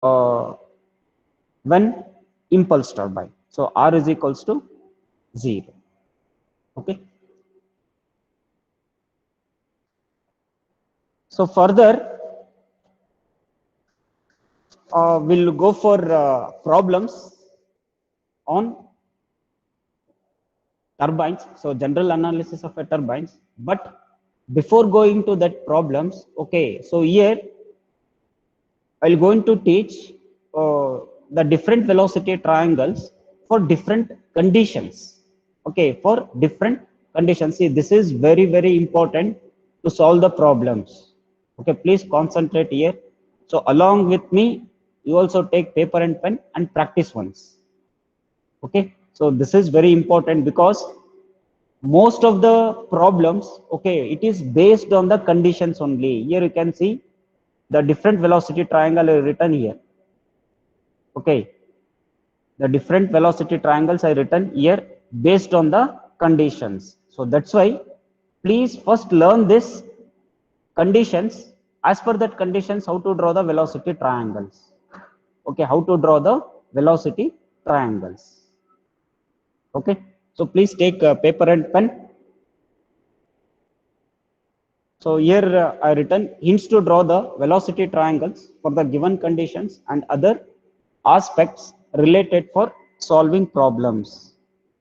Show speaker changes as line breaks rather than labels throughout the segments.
uh, when impulse turbine. So R is equals to 0. Okay. So further, we'll go for problems on turbines. So general analysis of a turbines. But before going to that problems, okay. So here I'll going to teach the different velocity triangles for different conditions. Okay, for different conditions. See, this is very, very important to solve the problems. Okay, please concentrate here. So along with me, you also take paper and pen and practice once. Okay, so this is very important because most of the problems, okay, it is based on the conditions only. Here you can see the different velocity triangle is written here. Okay, the different velocity triangles are written here based on the conditions. So that's why please first learn this conditions. As per that conditions, how to draw the velocity triangles. Okay, how to draw the velocity triangles. Okay, so please take paper and pen. So here I written hints to draw the velocity triangles for the given conditions and other aspects related for solving problems.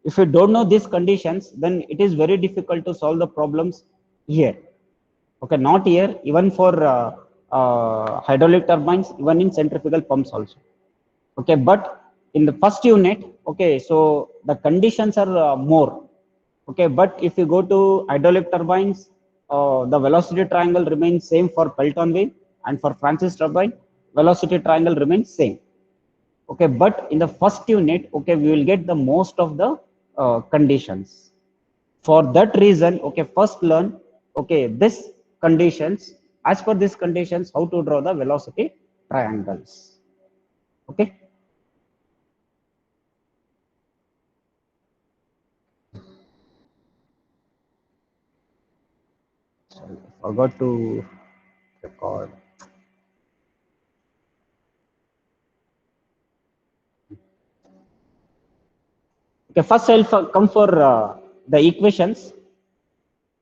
If you don't know these conditions, then it is very difficult to solve the problems here. Okay, not here, even for hydraulic turbines, even in centrifugal pumps also. Okay, but in the first unit, okay, so the conditions are more. Okay, but if you go to hydraulic turbines, the velocity triangle remains same for Pelton wheel, and for Francis turbine, velocity triangle remains same. Okay, but in the first unit, okay, we will get the most of the conditions. For that reason, okay, first learn, okay, this conditions, as per these conditions, how to draw the velocity triangles. Okay. Sorry, I forgot to record. Okay, first I'll come for the equations.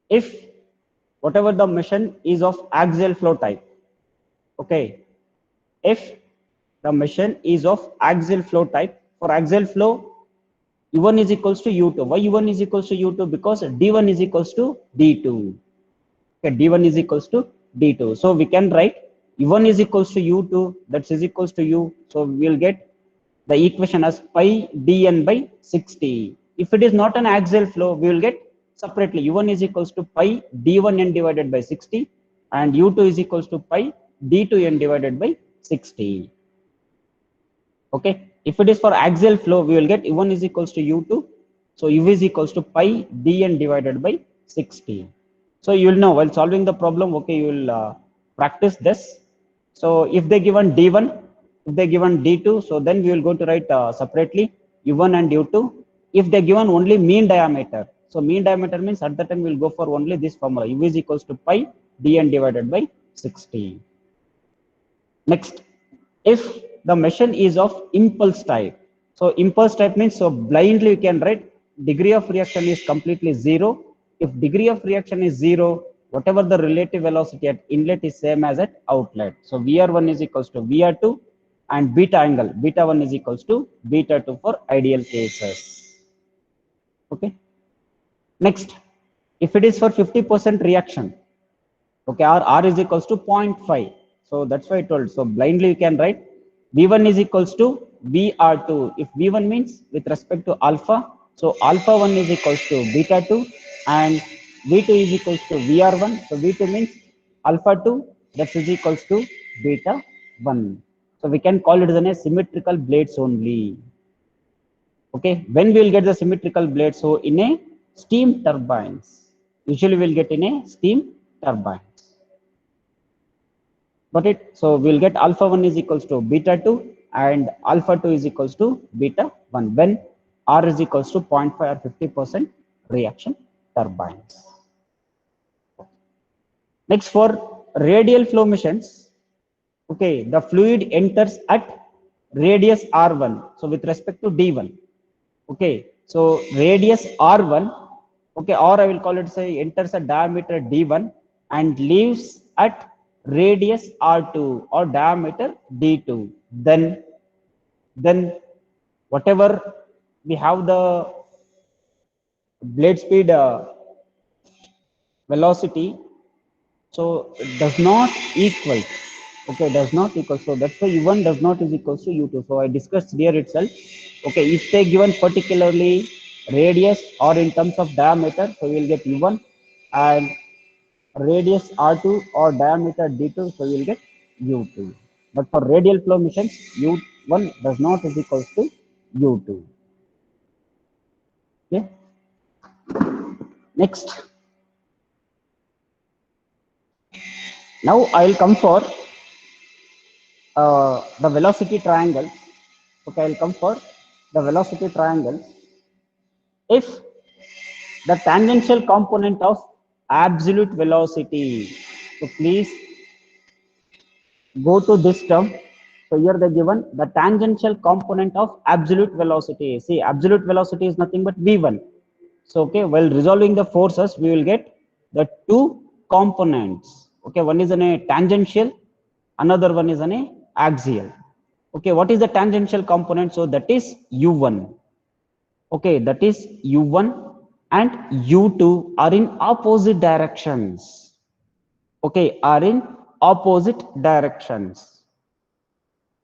If whatever the machine is of axial flow type, okay, if the machine is of axial flow type, for axial flow, U1 is equals to U2. Why U1 is equals to U2? Because D1 is equals to D2. Okay, D1 is equals to D2. So we can write U1 is equals to U2, that is equals to U. So we will get the equation as pi dn by 60. If it is not an axial flow, we will get separately U1 is equals to pi d1n divided by 60 and U2 is equals to pi d2n divided by 60. Okay, if it is for axial flow, we will get U1 is equals to U2. So U is equals to pi dn divided by 60. So you will know while solving the problem, okay, you will practice this. So if they given D1, if they given D2, so then we will go to write separately U1 and U2. If they given only mean diameter, so mean diameter means at that time we will go for only this formula, U is equals to pi dn divided by 60. Next, if the machine is of impulse type, so impulse type means so blindly you can write degree of reaction is completely zero. If degree of reaction is zero, whatever the relative velocity at inlet is same as at outlet. So VR1 is equals to VR2 and beta angle beta1 is equals to beta2 for ideal cases. Okay. Next, if it is for 50% reaction, okay, R is equals to 0.5. So that's why I told. So blindly you can write V1 is equals to VR2. If V1 means with respect to alpha, so alpha 1 is equals to beta 2 and V2 is equals to VR1. So V2 means alpha 2 that is equals to beta 1. So we can call it as a symmetrical blades only. Okay, when we will get the symmetrical blades? So in a steam turbines, usually we'll get in a steam turbines. Got it? So we'll get alpha 1 is equals to beta 2 and alpha 2 is equals to beta 1 when R is equals to 0.5 or 50% reaction turbines. Next, for radial flow machines, Okay, the fluid enters at radius r1. So with respect to d1. Okay, so radius r1. Okay, or I will call it, say, enters a diameter d1 and leaves at radius r2 or diameter d2. Then whatever we have the blade speed velocity, so it does not equal, okay, does not equal, so that's why u1 does not is equals to u2. So I discussed here itself. Okay, if they given particularly radius or in terms of diameter, so we will get u1, and radius r2 or diameter d2, so you will get u2. But for radial flow missions, u1 does not is equals to u2. Okay, next. Now I will come for the velocity triangle. Okay, I'll come for the velocity triangle. If the tangential component of absolute velocity, so please go to this term. So here they given the tangential component of absolute velocity. See, absolute velocity is nothing but v1. So okay, while resolving the forces, we will get the two components. Okay, one is an a tangential, another one is an a axial. Okay, what is the tangential component? So that is u1. Okay, that is u1 and u2 are in opposite directions. Okay, are in opposite directions.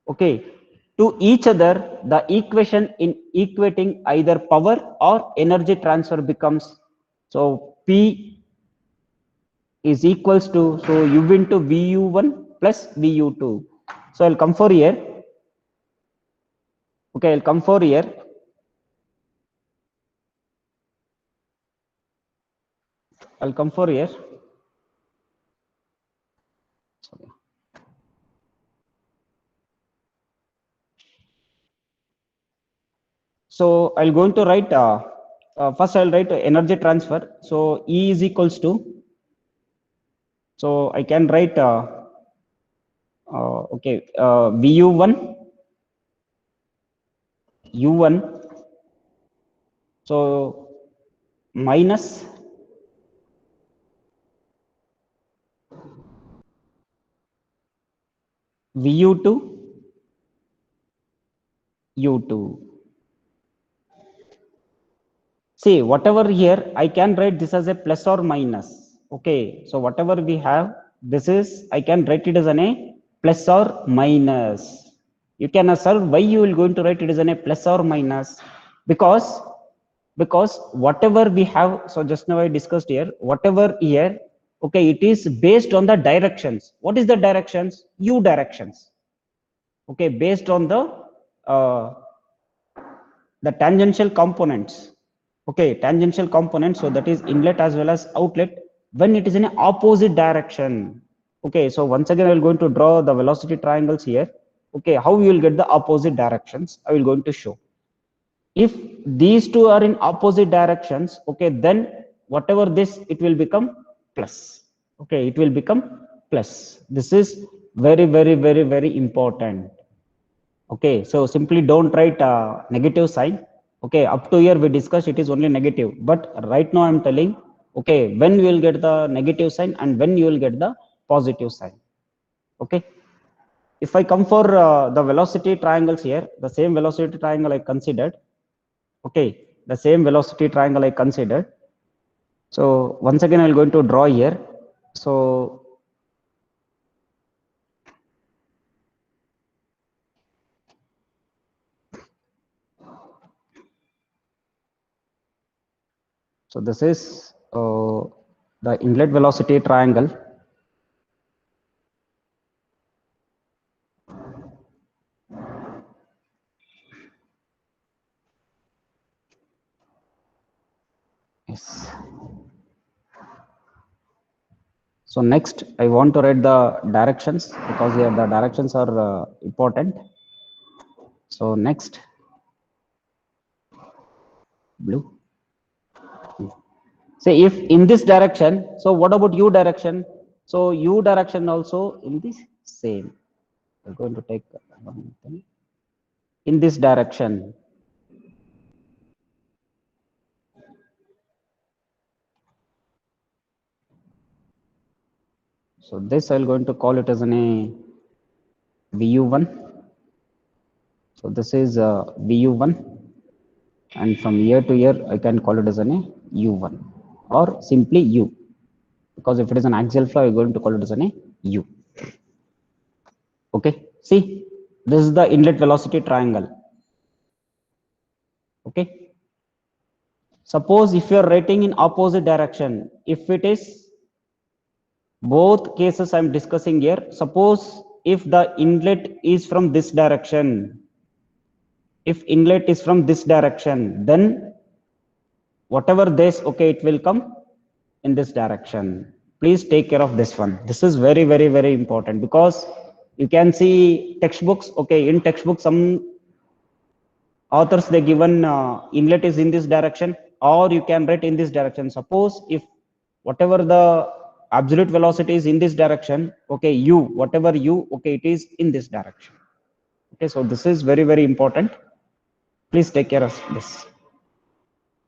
Okay, to each other, the equation in equating either power or energy transfer becomes, so P is equals to, so u into vu1 plus vu2. So I'll come for here. Okay, I'll come for here. I'll come for here. Sorry. So I'll going to write, first I'll write energy transfer. So E is equals to, so I can write, okay, VU1, U1, so minus VU2, U2. See, whatever here, I can write this as a plus or minus. Okay, so whatever we have, this is, I can write it as an a plus or minus. You can observe why you will going to write it as an a plus or minus, because whatever we have, so just now I discussed here, whatever here, okay, it is based on the directions. What is the directions? U directions. Okay, based on uh, the tangential components. Okay, tangential components, so that is inlet as well as outlet, when it is in an opposite direction. Okay, so once again I will going to draw the velocity triangles here. Okay, how you will get the opposite directions, I will going to show. If these two are in opposite directions, okay, then whatever this, it will become plus. Okay, it will become plus. This is very, very, very, very important. Okay, so simply don't write negative sign. Okay, up to here we discussed it is only negative, but right now I'm telling, okay, when you will get the negative sign and when you will get the positive sign. Okay, if I come for the velocity triangles here, the same velocity triangle I considered. Okay, the same velocity triangle I considered. So once again, I'm going to draw here. So this is the inlet velocity triangle. Yes. So next, I want to write the directions, because here the directions are important. So next, blue. Say if in this direction, so what about u direction? So u direction also in this same. we're going to take one thing in this direction. So this I'm going to call it as an a VU1. So this is VU1, and from year to year I can call it as an a U1 or simply U, because if it is an axial flow, I'm going to call it as an a U. Okay, see, this is the inlet velocity triangle. Okay, suppose if you are writing in opposite direction, if it is both cases I'm discussing here, suppose if the inlet is from this direction, if inlet is from this direction, then whatever this, okay, it will come in this direction. Please take care of this one. This is very, very, very important, because you can see textbooks, okay, in textbook some authors they given inlet is in this direction, or you can write in this direction. Suppose if whatever the absolute velocity is in this direction, okay, u, whatever u, okay, it is in this direction. Okay, so this is very, very important. Please take care of this.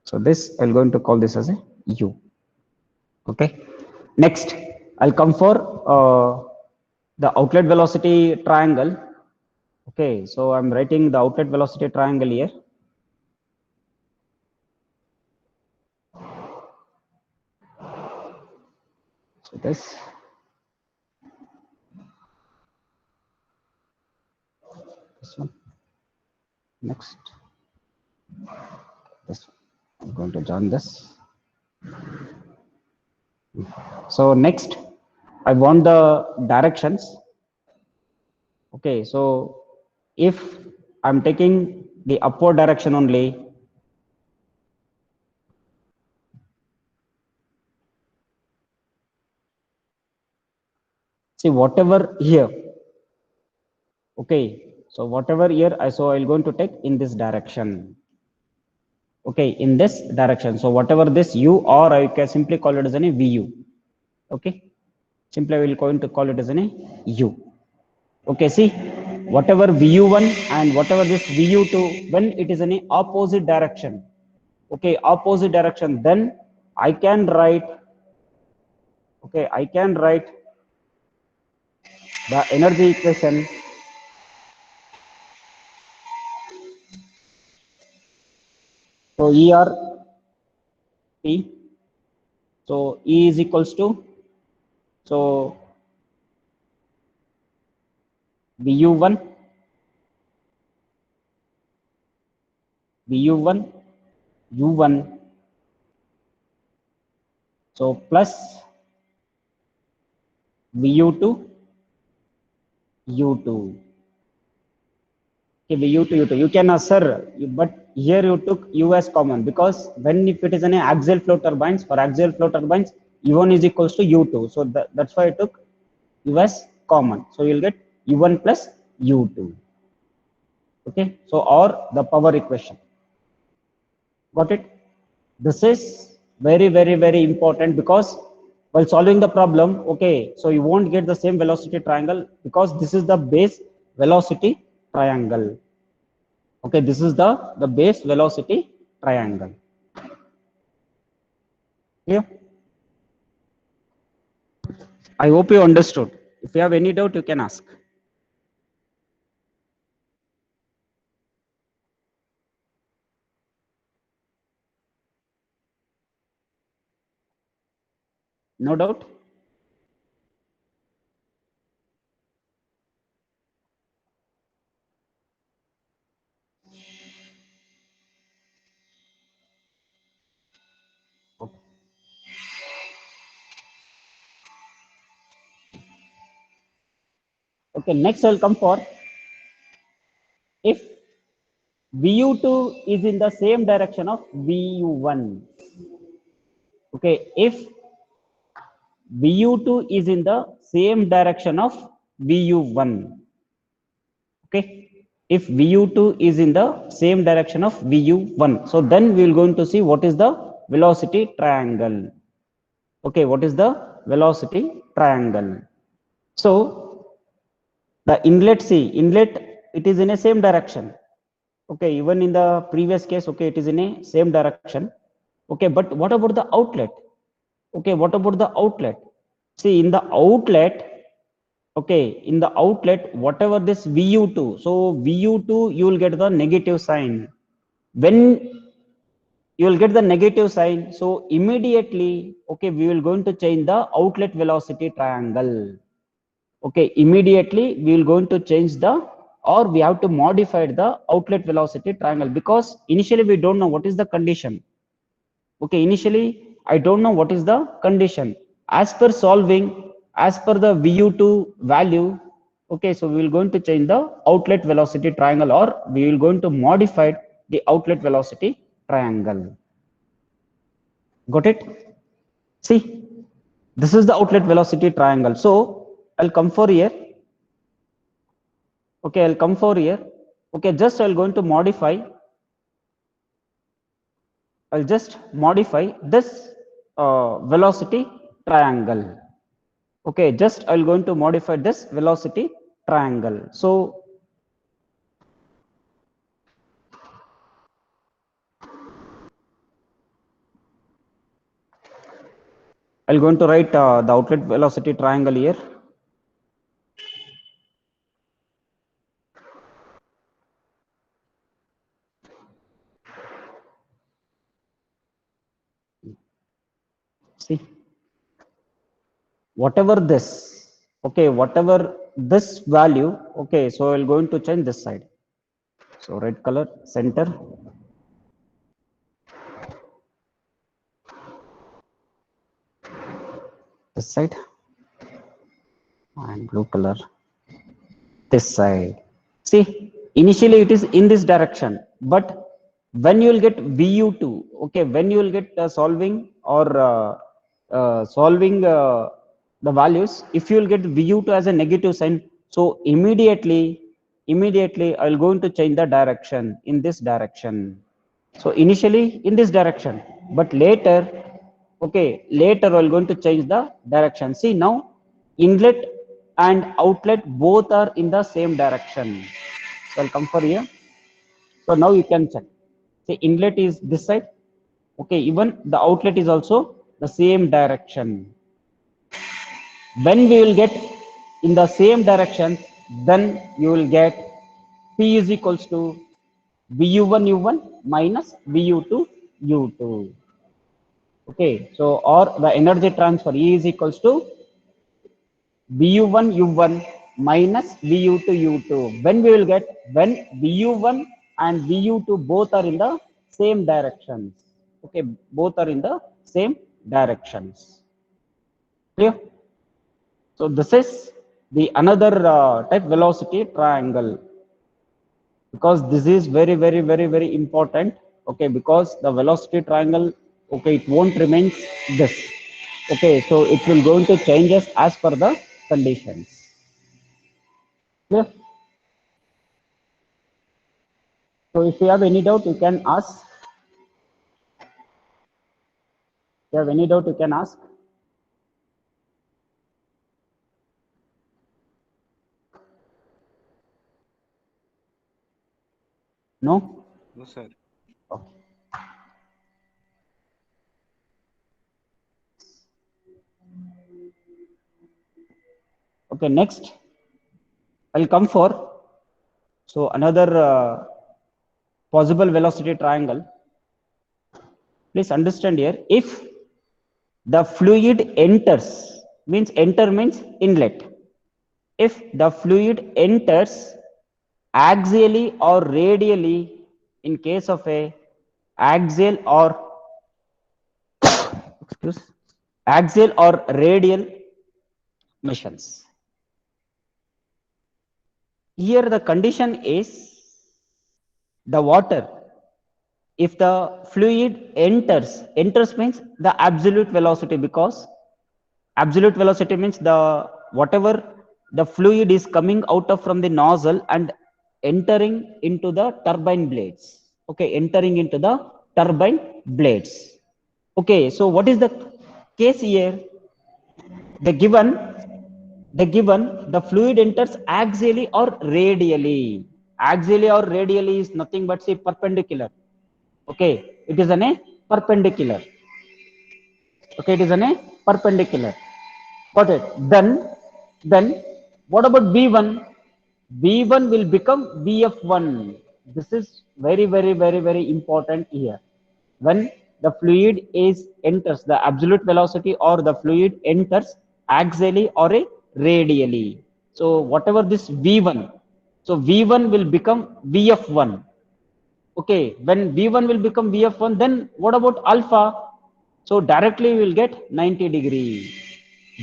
So this I'm going to call this as a u. Okay, next I'll come for the outlet velocity triangle. Okay, so I'm writing the outlet velocity triangle here. So this one, next this one. I'm going to join this. So next I want the directions. Okay, so if I'm taking the upward direction only, see whatever here, okay, so whatever here I, so I'm going to take in this direction. Okay, in this direction. So whatever this u, or I can simply call it as an a VU. Okay, simply I will going to call it as an a U. Okay, see, whatever VU1 and whatever this VU2, when it is in a opposite direction, okay, opposite direction, then I can write, okay, I can write the energy equation. So ER T, so E is equals to, so VU1, VU1, U1, so plus VU2, U2. Okay, VU2, U2. You can sir, but here you took U as common, because when if it is an axial flow turbines, for axial flow turbines, U1 is equals to U2. So that's why I took U as common. So you'll get U1 plus U2. Okay, so or the power equation. Got it? This is very, very, very important, because while solving the problem, okay, so you won't get the same velocity triangle, because this is the base velocity triangle. Okay, this is the base velocity triangle. Clear? I hope you understood. If you have any doubt, you can ask. No doubt? Okay, next I'll come for, if VU2 is in the same direction of VU1. Okay, if VU2 is in the same direction of VU1. Okay, if VU2 is in the same direction of VU1, so then we're going to see what is the velocity triangle. Okay, what is the velocity triangle? So The inlet, see, inlet, it is in a same direction. Okay, even in the previous case, okay, it is in a same direction. Okay, but what about the outlet? Okay, what about the outlet? See, in the outlet, okay, in the outlet, whatever this VU2, so VU2, you will get the negative sign. When you will get the negative sign, so immediately, okay, we will going to change the outlet velocity triangle. Okay, immediately we will going to change the, or we have to modify the outlet velocity triangle, because initially we don't know what is the condition. Okay, initially I don't know what is the condition. As per solving, as per the VU2 value, okay, so we will going to change the outlet velocity triangle, or we will going to modify the outlet velocity triangle. Got it? See, this is the outlet velocity triangle. So I'll come for here. Okay, I'll come for here. Okay, just I'll going to modify. I'll just modify this velocity triangle. Okay, just I'll going to modify this velocity triangle. So I'll going to write the outlet velocity triangle here. See, whatever this, okay, whatever this value, okay, so I'll going to change this side. So red color center, this side, and blue color this side. See, initially it is in this direction, but when you will get VU2, okay, when you will get solving or solving the values, if you will get VU2 as a negative sign, so immediately I'll going to change the direction in this direction. So initially in this direction, but later, okay, later I'm going to change the direction. See, now inlet and outlet both are in the same direction. So I'll come for here. So now you can check. See, inlet is this side. Okay, even the outlet is also the same direction. When we will get in the same direction, then you will get P is equals to VU1 U1 minus VU2 U2. Okay, so or the energy transfer E is equals to VU1 U1 minus VU2 U2. When we will get, when VU1 and VU2 both are in the same directions. Okay, both are in the same directions. Clear? So this is the another type velocity triangle, because this is very important. Okay, because the velocity triangle, okay, it won't remain this. Okay, so it will going to changes as per the conditions. Clear? So if you have any doubt, you can ask. If you have any doubt, you can ask. No?
No, sir.
Okay. Okay, next I'll come for, so another possible velocity triangle. Please understand here, if the fluid enters, means enter means inlet. If the fluid enters axially or radially, in case of a axial or excuse, axial or radial missions. Here the condition is the water, if the fluid enters means the absolute velocity, because absolute velocity means the whatever the fluid is coming out of from the nozzle and entering into the turbine blades. Okay, entering into the turbine blades. Okay, so what is the case here? The the given the fluid enters axially or radially. Axially or radially is nothing but say perpendicular. Okay, it is an a perpendicular. Okay, it is an a perpendicular. Got it? Then what about B1? B1 will become BF1. This is very important here. When the fluid is enters the absolute velocity or the fluid enters axially or a radially. So whatever this V1, so V1 will become VF1. Okay, when V1 will become VF1, then what about alpha? So directly we will get 90 degree.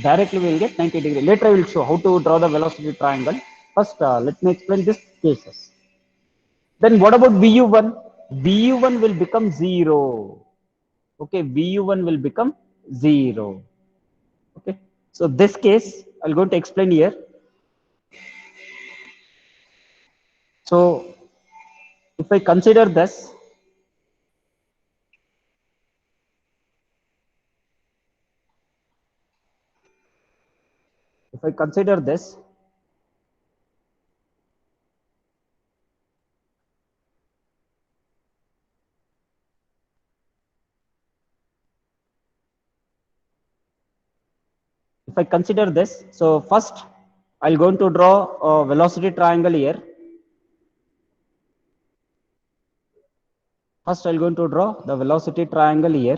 Directly we will get 90 degree. Later I will show how to draw the velocity triangle. First, let me explain this cases. Then what about VU1? VU1 will become 0. Okay, VU1 will become 0. Okay, so this case, I'll going to explain here. So if I consider this, if I consider this, if I consider this, so first I'll going to draw a velocity triangle here. First I'll going to draw the velocity triangle here.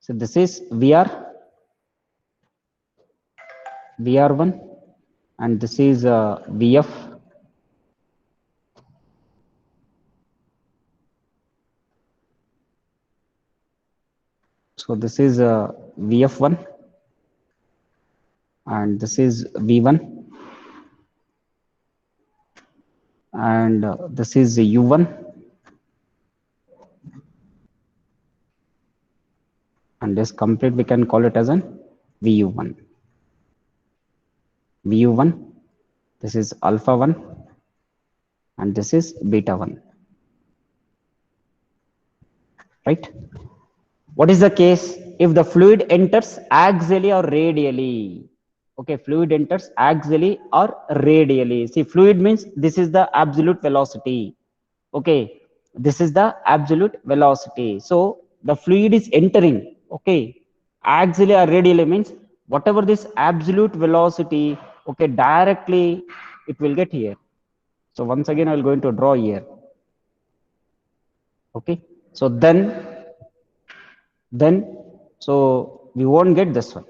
So this is VR1, and this is VF. So this is VF1, and this is V1, and this is U1, and this complete we can call it as an VU1. VU1, this is alpha 1, and this is beta 1. Right? What is the case if the fluid enters axially or radially? Okay, fluid enters axially or radially. See, fluid means this is the absolute velocity. Okay, this is the absolute velocity. So the fluid is entering. Okay, axially or radially means whatever this absolute velocity. Okay, directly it will get here. So once again, I will going to draw here. Okay, so then so we won't get this one.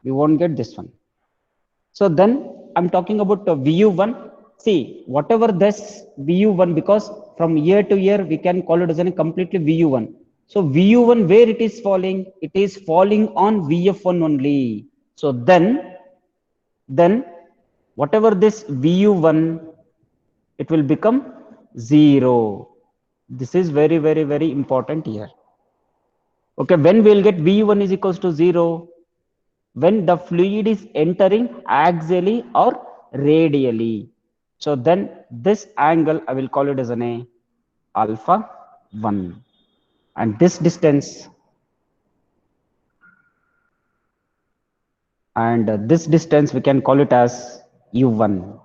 We won't get this one. So then I'm talking about the VU1. See, whatever this VU1, because from year to year we can call it as a completely VU1. So VU1, where it is falling? It is falling on VF1 only. So then whatever this VU1, it will become 0. This is very important here. Okay, when we'll get VU1 is equals to 0? When the fluid is entering axially or radially. So then this angle I will call it as an a alpha 1, and this distance we can call it as u1,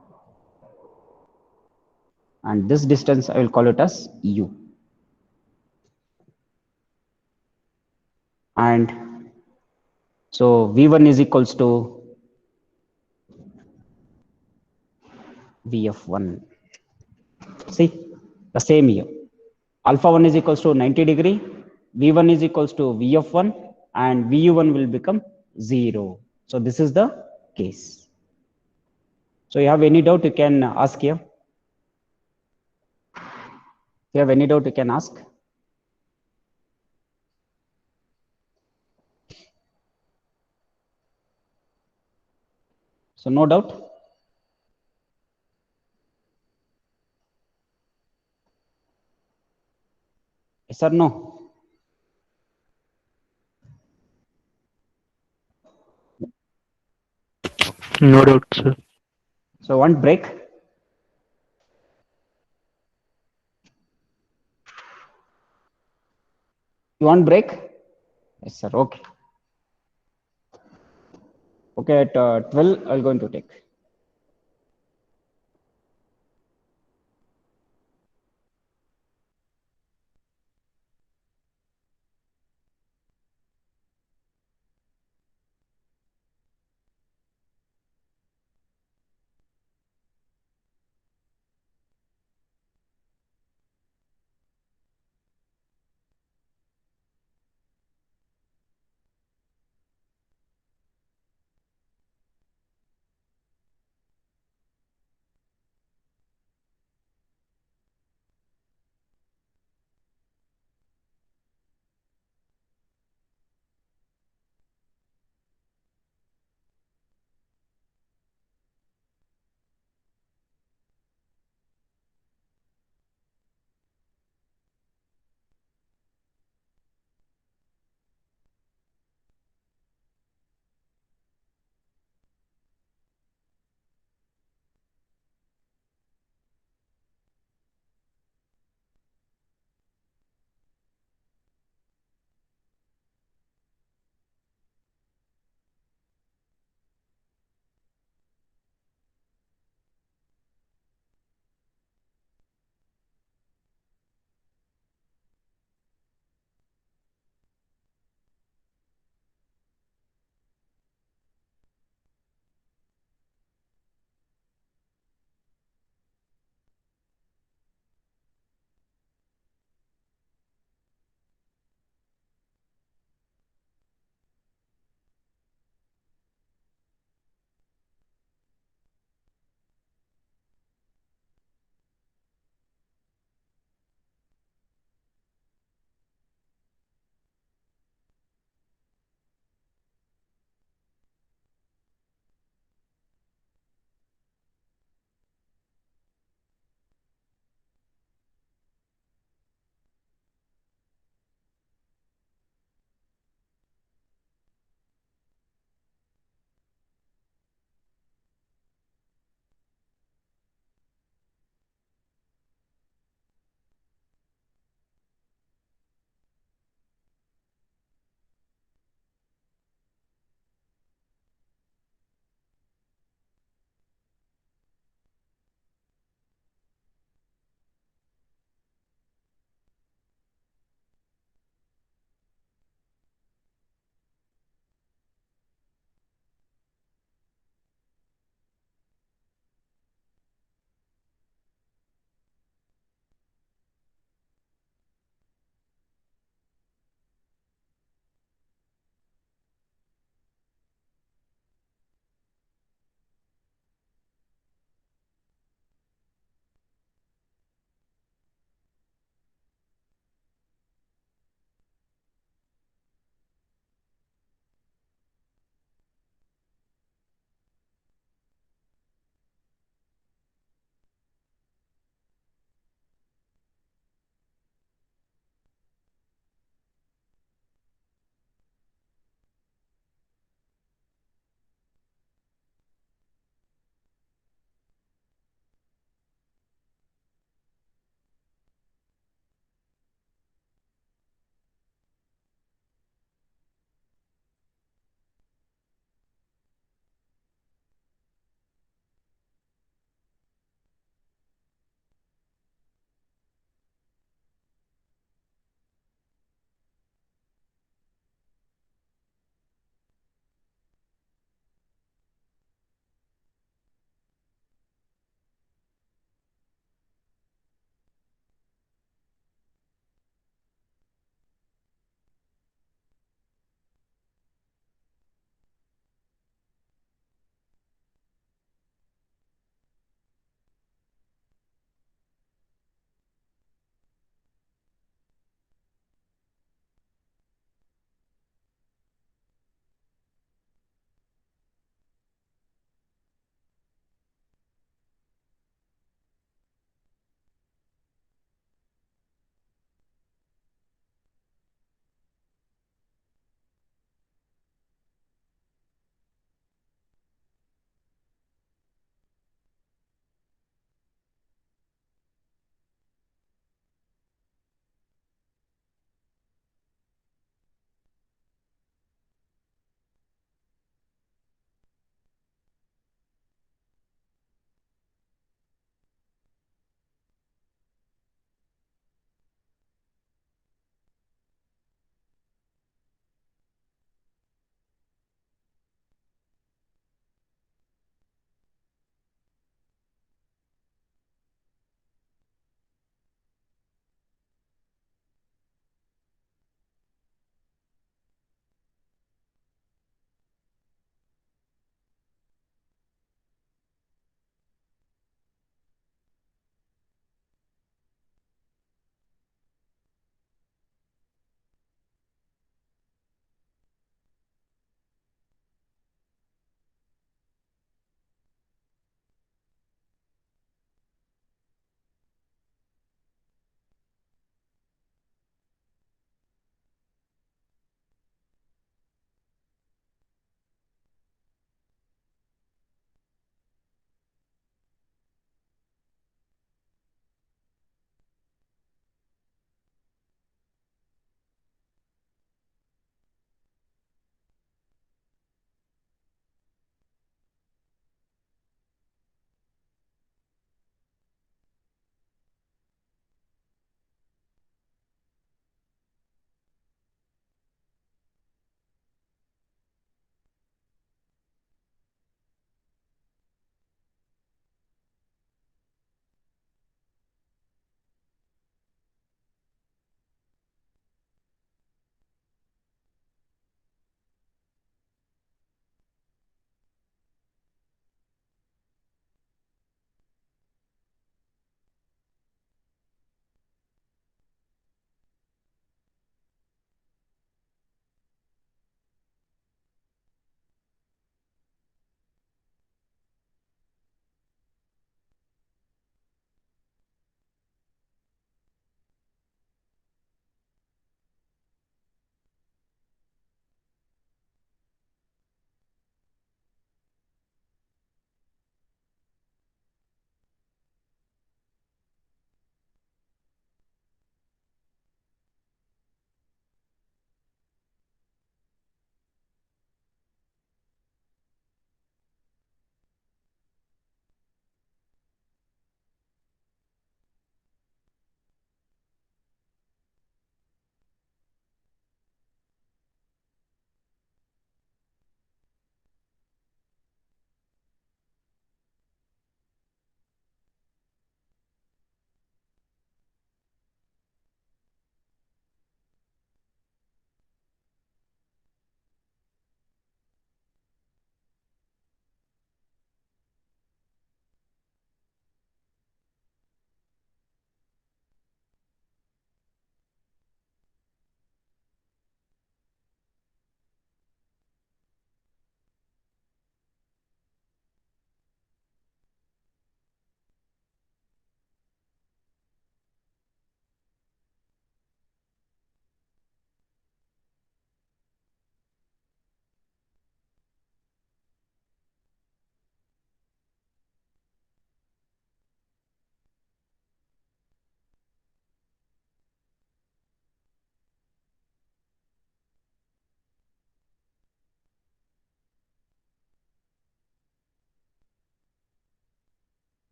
and this distance I will call it as u, and so v1 is equals to vf1. See, the same here. Alpha 1 is equals to 90 degree, V1 is equals to Vf1, and Vu1 will become 0. So this is the case. So you have any doubt, you can ask here. If you have any doubt, you can ask. So no doubt. Yes or no?
No doubt, sir.
So one break. You want break? Yes, sir. Okay. Okay, at 12, I'll going to take.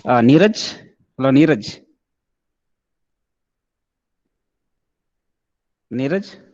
Neeraj. Hello, Neeraj. Neeraj.